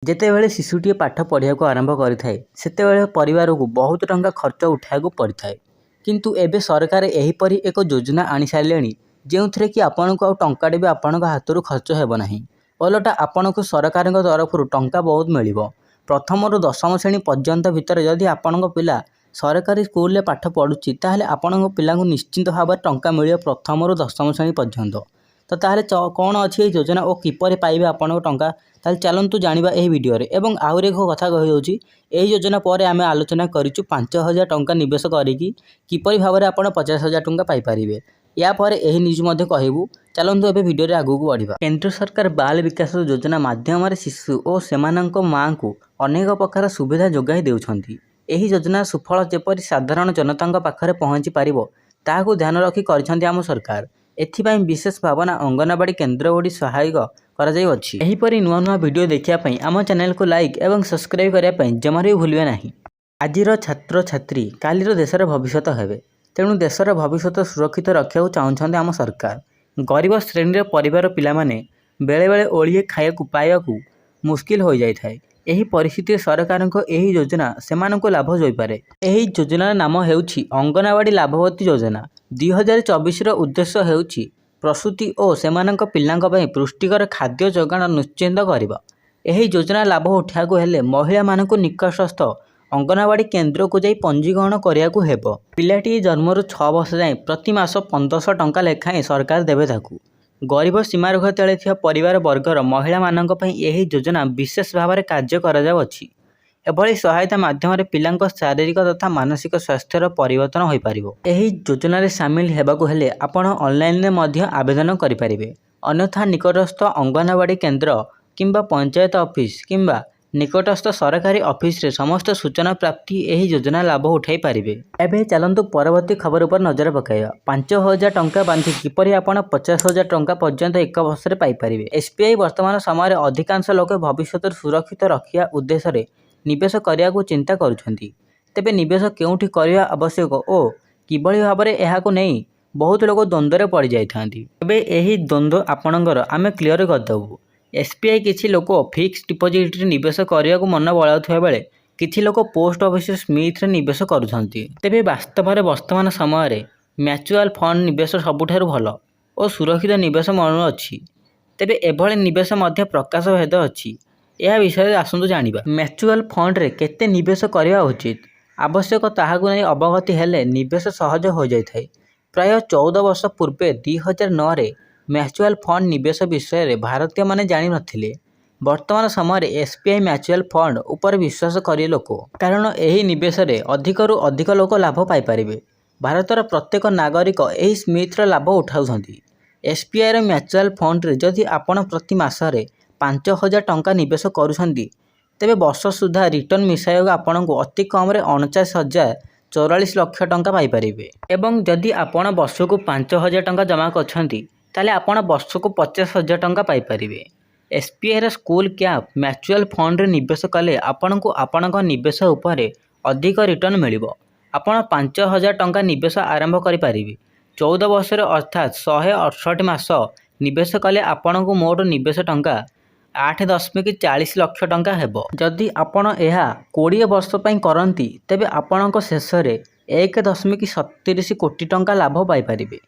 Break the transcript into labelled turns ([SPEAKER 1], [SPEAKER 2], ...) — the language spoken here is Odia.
[SPEAKER 1] ଯେତେବେଳେ ଶିଶୁଟିଏ ପାଠ ପଢ଼ିବାକୁ ଆରମ୍ଭ କରିଥାଏ ସେତେବେଳେ ପରିବାରକୁ ବହୁତ ଟଙ୍କା ଖର୍ଚ୍ଚ ଉଠାଇବାକୁ ପଡ଼ିଥାଏ। କିନ୍ତୁ ଏବେ ସରକାର ଏହିପରି ଏକ ଯୋଜନା ଆଣିସାରିଲେଣି ଯେଉଁଥିରେ କି ଆପଣଙ୍କୁ ଆଉ ଟଙ୍କାଟେ ବି ଆପଣଙ୍କ ହାତରୁ ଖର୍ଚ୍ଚ ହେବ ନାହିଁ। ଓଲଟା ଆପଣଙ୍କୁ ସରକାରଙ୍କ ତରଫରୁ ଟଙ୍କା ବହୁତ ମିଳିବ। ପ୍ରଥମରୁ ଦଶମ ଶ୍ରେଣୀ ପର୍ଯ୍ୟନ୍ତ ଭିତରେ ଯଦି ଆପଣଙ୍କ ପିଲା ସରକାରୀ ସ୍କୁଲରେ ପାଠ ପଢ଼ୁଛି ତାହେଲେ ଆପଣଙ୍କ ପିଲାଙ୍କୁ ନିଶ୍ଚିନ୍ତ ଭାବରେ ଟଙ୍କା ମିଳିବ ପ୍ରଥମରୁ ଦଶମ ଶ୍ରେଣୀ ପର୍ଯ୍ୟନ୍ତ। ତ ତାହେଲେ କ'ଣ ଅଛି ଏହି ଯୋଜନା ଓ କିପରି ପାଇବେ ଆପଣଙ୍କ ଟଙ୍କା, ତାହେଲେ ଚାଲନ୍ତୁ ଜାଣିବା ଏହି ଭିଡ଼ିଓରେ। ଏବଂ ଆହୁରି ଏକ କଥା କହିଦେଉଛି, ଏହି ଯୋଜନା ପରେ ଆମେ ଆଲୋଚନା କରିଛୁ 5,000 ଟଙ୍କା ନିବେଶ କରିକି କିପରି ଭାବରେ ଆପଣ 50,000 ଟଙ୍କା ପାଇପାରିବେ। ୟା ପରେ ଏହି ନ୍ୟୁଜ୍ ମଧ୍ୟ କହିବୁ। ଚାଲନ୍ତୁ ଏବେ ଭିଡ଼ିଓରେ ଆଗକୁ ବଢ଼ିବା। କେନ୍ଦ୍ର ସରକାର ବାଳ ବିକାଶ ଯୋଜନା ମାଧ୍ୟମରେ ଶିଶୁ ଓ ସେମାନଙ୍କ ମାଆଙ୍କୁ ଅନେକ ପ୍ରକାର ସୁବିଧା ଯୋଗାଇ ଦେଉଛନ୍ତି। ଏହି ଯୋଜନାର ସୁଫଳ ଯେପରି ସାଧାରଣ ଜନତାଙ୍କ ପାଖରେ ପହଞ୍ଚି ପାରିବ ତାହାକୁ ଧ୍ୟାନ ରଖି କରିଛନ୍ତି ଆମ ସରକାର। ଏଥିପାଇଁ ବିଶେଷ ଭାବନା ଅଙ୍ଗନବାଡ଼ି କେନ୍ଦ୍ରଗୁଡ଼ିକ ସହାୟକ କରାଯାଇଅଛି। ଏହିପରି ନୂଆ ନୂଆ ଭିଡ଼ିଓ ଦେଖିବା ପାଇଁ ଆମ ଚ୍ୟାନେଲକୁ ଲାଇକ୍ ଏବଂ ସବସ୍କ୍ରାଇବ୍ କରିବା ପାଇଁ ଜମାରୁ ବି ଭୁଲିବେ ନାହିଁ। ଆଜିର ଛାତ୍ରଛାତ୍ରୀ କାଲିର ଦେଶର ଭବିଷ୍ୟତ ହେବେ। ତେଣୁ ଦେଶର ଭବିଷ୍ୟତ ସୁରକ୍ଷିତ ରଖିବାକୁ ଚାହୁଁଛନ୍ତି ଆମ ସରକାର। ଗରିବ ଶ୍ରେଣୀର ପରିବାର ପିଲାମାନେ ବେଳେବେଳେ ଓଳିଏ ଖାଇବାକୁ ପାଇବାକୁ ମୁସ୍କିଲ ହୋଇଯାଇଥାଏ। ଏହି ପରିସ୍ଥିତିରେ ସରକାରଙ୍କ ଏହି ଯୋଜନା ସେମାନଙ୍କୁ ଲାଭ ହୋଇପାରେ। ଏହି ଯୋଜନାର ନାମ ହେଉଛି ଅଙ୍ଗନବାଡ଼ି ଲାଭବତୀ ଯୋଜନା। 2024ର ଉଦ୍ଦେଶ୍ୟ ହେଉଛି ପ୍ରସୂତି ଓ ସେମାନଙ୍କ ପିଲାଙ୍କ ପାଇଁ ପୁଷ୍ଟିକର ଖାଦ୍ୟ ଯୋଗାଣ ନିଶ୍ଚିତ କରିବା। ଏହି ଯୋଜନା ଲାଭ ଉଠାଇବାକୁ ହେଲେ ମହିଳାମାନଙ୍କୁ ନିକଟସ୍ଥ ଅଙ୍ଗନବାଡ଼ି କେନ୍ଦ୍ରକୁ ଯାଇ ପଞ୍ଜୀକରଣ କରିବାକୁ ହେବ। ପିଲାଟିଏ ଜନ୍ମରୁ 6 ବର୍ଷ ଯାଏଁ ପ୍ରତି ମାସ 1,500 ଟଙ୍କା ଲେଖାଏଁ ସରକାର ଦେବେ ତାକୁ। ଗରିବ ସୀମାରେଖା ତଳେ ଥିବା ପରିବାର ବର୍ଗର ମହିଳାମାନଙ୍କ ପାଇଁ ଏହି ଯୋଜନା ବିଶେଷ ଭାବରେ କାର୍ଯ୍ୟ କରାଯାଉଅଛି। ଏଭଳି ସହାୟତା ମାଧ୍ୟମରେ ପିଲାଙ୍କ ଶାରୀରିକ ତଥା ମାନସିକ ସ୍ୱାସ୍ଥ୍ୟର ପରିବର୍ତ୍ତନ ହୋଇପାରିବ। ଏହି ଯୋଜନାରେ ସାମିଲ ହେବାକୁ ହେଲେ ଆପଣ ଅନଲାଇନରେ ମଧ୍ୟ ଆବେଦନ କରିପାରିବେ। ଅନ୍ୟଥା ନିକଟସ୍ଥ ଅଙ୍ଗନବାଡ଼ି କେନ୍ଦ୍ର କିମ୍ବା ପଞ୍ଚାୟତ ଅଫିସ କିମ୍ବା ନିକଟସ୍ଥ ସରକାରୀ ଅଫିସରେ ସମସ୍ତ ସୂଚନା ପ୍ରାପ୍ତି ଏହି ଯୋଜନା ଲାଭ ଉଠାଇ ପାରିବେ। ଏବେ ଚାଲନ୍ତୁ ପରବର୍ତ୍ତୀ ଖବର ଉପରେ ନଜର ପକାଇବା। 5,000 ଟଙ୍କା ବାନ୍ଧି କିପରି ଆପଣ 50,000 ଟଙ୍କା ପର୍ଯ୍ୟନ୍ତ ଏକ ବର୍ଷରେ ପାଇପାରିବେ। SBI ବର୍ତ୍ତମାନ ସମୟରେ ଅଧିକାଂଶ ଲୋକ ଭବିଷ୍ୟତର ସୁରକ୍ଷିତ ରଖିବା ଉଦ୍ଦେଶ୍ୟରେ ନିବେଶ କରିବାକୁ ଚିନ୍ତା କରୁଛନ୍ତି। ତେବେ ନିବେଶ କେଉଁଠି କରିବା ଆବଶ୍ୟକ ଓ କିଭଳି ଭାବରେ ଏହାକୁ ନେଇ ବହୁତ ଲୋକ ଦ୍ୱନ୍ଦ୍ୱରେ ପଡ଼ିଯାଇଥାନ୍ତି। ଏବେ ଏହି ଦ୍ୱନ୍ଦ୍ୱ ଆପଣଙ୍କର ଆମେ କ୍ଲିୟର କରିଦେବୁ। SBI କିଛି ଲୋକ ଫିକ୍ସଡ ଡିପୋଜିଟରେ ନିବେଶ କରିବାକୁ ମନ ବଳାଉଥିବା ବେଳେ କିଛି ଲୋକ ପୋଷ୍ଟ ଅଫିସ ସ୍ମିଥରେ ନିବେଶ କରୁଛନ୍ତି। ତେବେ ବାସ୍ତବରେ ବର୍ତ୍ତମାନ ସମୟରେ ମ୍ୟୁଚୁଆଲ ଫଣ୍ଡ ନିବେଶ ସବୁଠାରୁ ଭଲ ଓ ସୁରକ୍ଷିତ ନିବେଶ ମନୁଅଛି। ତେବେ ଏଭଳି ନିବେଶ ମଧ୍ୟ ପ୍ରକାଶ ଭେଦ ଅଛି। ଏହା ବିଷୟରେ ଆସନ୍ତୁ ଜାଣିବା। ମ୍ୟୁଚୁଆଲ ଫଣ୍ଡରେ କେତେ ନିବେଶ କରିବା ଉଚିତ ଆବଶ୍ୟକ ତାହାକୁ ନେଇ ଅବଗତି ହେଲେ ନିବେଶ ସହଜ ହୋଇଯାଇଥାଏ। ପ୍ରାୟ 14 ବର୍ଷ ପୂର୍ବେ 2009ରେ ମ୍ୟୁଚୁଆଲ ଫଣ୍ଡ ନିବେଶ ବିଷୟରେ ଭାରତୀୟମାନେ ଜାଣିନଥିଲେ। ବର୍ତ୍ତମାନ ସମୟରେ SBI ମ୍ୟୁଚୁଆଲ ଫଣ୍ଡ ଉପରେ ବିଶ୍ୱାସ କରେ ଲୋକ, କାରଣ ଏହି ନିବେଶରେ ଅଧିକରୁ ଅଧିକ ଲୋକ ଲାଭ ପାଇପାରିବେ। ଭାରତର ପ୍ରତ୍ୟେକ ନାଗରିକ ଏହି ସ୍ମିଥର ଲାଭ ଉଠାଉଛନ୍ତି। SBIର ମ୍ୟୁଚୁଆଲ ଫଣ୍ଡରେ ଯଦି ଆପଣ ପ୍ରତି ମାସରେ 5,000 ଟଙ୍କା ନିବେଶ କରୁଛନ୍ତି ତେବେ ବର୍ଷ ସୁଦ୍ଧା ରିଟର୍ଣ୍ଣ ମିଶାଇବାକୁ ଆପଣଙ୍କୁ ଅତି କମରେ 49,044 ଲକ୍ଷ ଟଙ୍କା ପାଇପାରିବେ। ଏବଂ ଯଦି ଆପଣ ବର୍ଷକୁ 5,000 ଟଙ୍କା ଜମା କରିଛନ୍ତି ତାହେଲେ ଆପଣ ବର୍ଷକୁ 50,000 ଟଙ୍କା ପାଇପାରିବେ। SBIର ସ୍କୁଲ କ୍ୟାପ୍ ମ୍ୟୁଚୁଆଲ ଫଣ୍ଡରେ ନିବେଶ କଲେ ଆପଣଙ୍କୁ ଆପଣଙ୍କ ନିବେଶ ଉପରେ ଅଧିକ ରିଟର୍ଣ୍ଣ ମିଳିବ। ଆପଣ 5,000 ଟଙ୍କା ନିବେଶ ଆରମ୍ଭ କରିପାରିବେ। 14 ବର୍ଷରେ ଅର୍ଥାତ୍ 168 ମାସ ନିବେଶ କଲେ ଆପଣଙ୍କୁ ମୋଟ ନିବେଶ ଟଙ୍କା 8.40 ଲକ୍ଷ ଟଙ୍କା ହେବ। ଯଦି ଆପଣ ଏହା 20 ବର୍ଷ ପାଇଁ କରନ୍ତି ତେବେ ଆପଣଙ୍କ ଶେଷରେ 1.37 କୋଟି ଟଙ୍କା ଲାଭ ପାଇପାରିବେ।